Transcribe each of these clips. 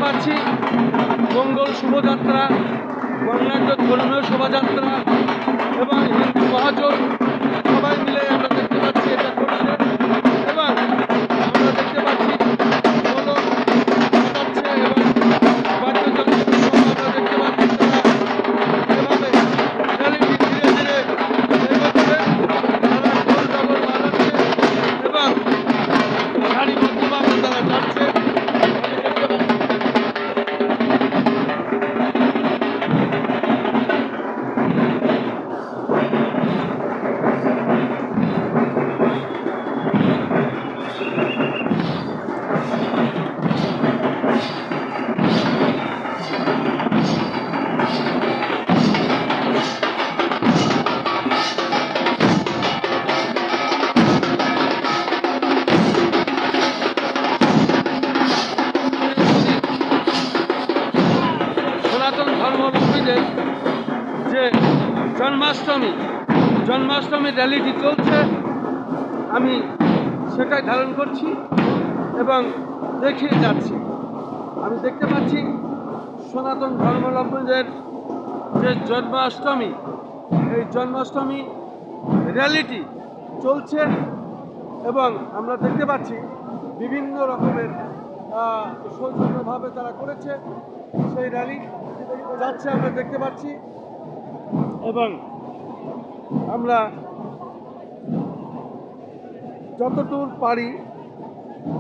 পাচ্ছি মঙ্গল শোভাযাত্রা, বর্ণাঢ্য ধর্মীয় শোভাযাত্রা এবং হিন্দু মহাজন সবাই মিলে আমরা দেখতে পাচ্ছি এটা করছে। এবং আমরা দেখতে পাচ্ছি ঢোলক বাজাচ্ছে এবং বাদ্যযন্ত্র আমরা দেখতে পাচ্ছি তারা এভাবে র্যালিটি ধীরে ধীরে এগোচ্ছে। তারা ঢোল ডগর বাজাচ্ছে এবং সারিবদ্ধভাবে তারা যাচ্ছে। সনাতন ধর্মাবলম্বীদের যে জন্মাষ্টমী র্যালিটি চলছে, আমি সেটাই ধারণ করছি এবং দেখিয়ে যাচ্ছি। আমি দেখতে পাচ্ছি সনাতন ধর্মাবলম্বীদের যে জন্মাষ্টমী, এই জন্মাষ্টমী র্যালিটি চলছে এবং আমরা দেখতে পাচ্ছি বিভিন্ন রকমের সৌজন্যভাবে তারা করেছে। সেই র্যালি যাচ্ছে আমরা দেখতে পাচ্ছি এবং আমরা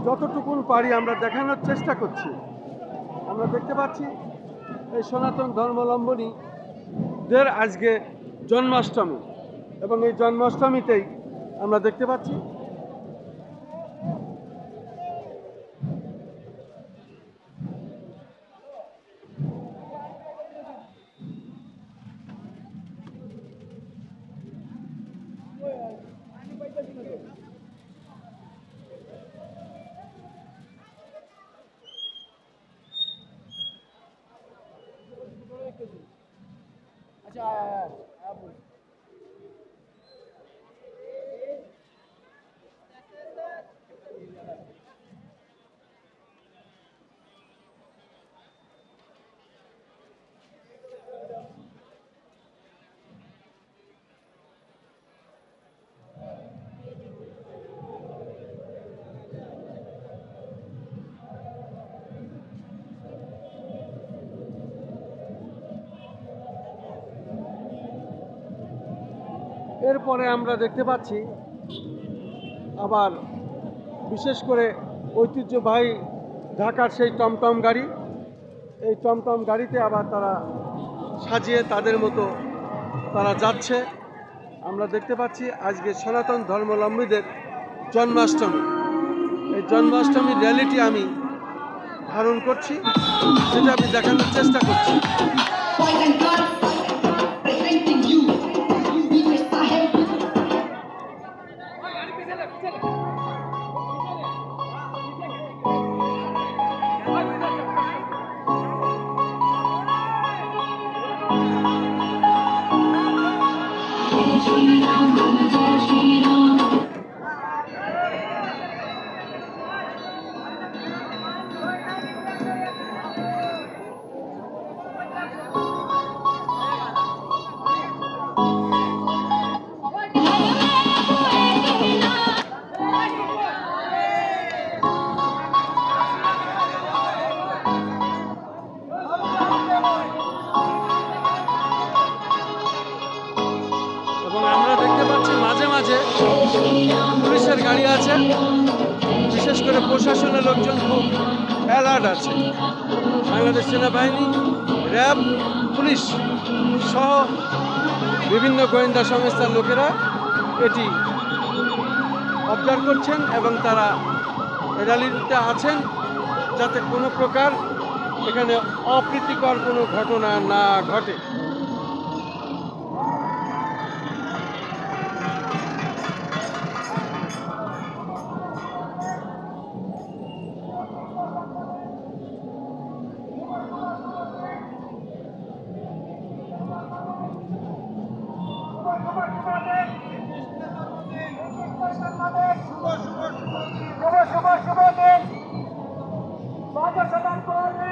যতটুকু পারি আমরা দেখানোর চেষ্টা করছি। আমরা দেখতে পাচ্ছি এই সনাতন ধর্মাবলম্বীদের আজকে জন্মাষ্টমী এবং এই জন্মাষ্টমীতেই আমরা দেখতে পাচ্ছি এরপরে আমরা দেখতে পাচ্ছি আবার বিশেষ করে ঐতিহ্যবাহী ঢাকার সেই টমটম গাড়ি, এই টমটম গাড়িতে আবার তারা সাজিয়ে তাদের মতো তারা যাচ্ছে। আমরা দেখতে পাচ্ছি আজকে সনাতন ধর্মাবলম্বীদের জন্মাষ্টমী, এই জন্মাষ্টমীর র্যালিটি আমি ধারণ করছি, সেটা আমি দেখানোর চেষ্টা করছি। পুলিশের গাড়ি আছে, বিশেষ করে প্রশাসনের লোকজন খুব অ্যালার্ট আছে। বাংলাদেশ সেনাবাহিনী, র্যাব, পুলিশ সহ বিভিন্ন গোয়েন্দা সংস্থার লোকেরা এটি অবজার্ভ করছেন এবং তারা র্যালিতে আছেন যাতে কোনো প্রকার এখানে অপ্রীতিকর কোনো ঘটনা না ঘটে। মহাপ্রসাদ করবে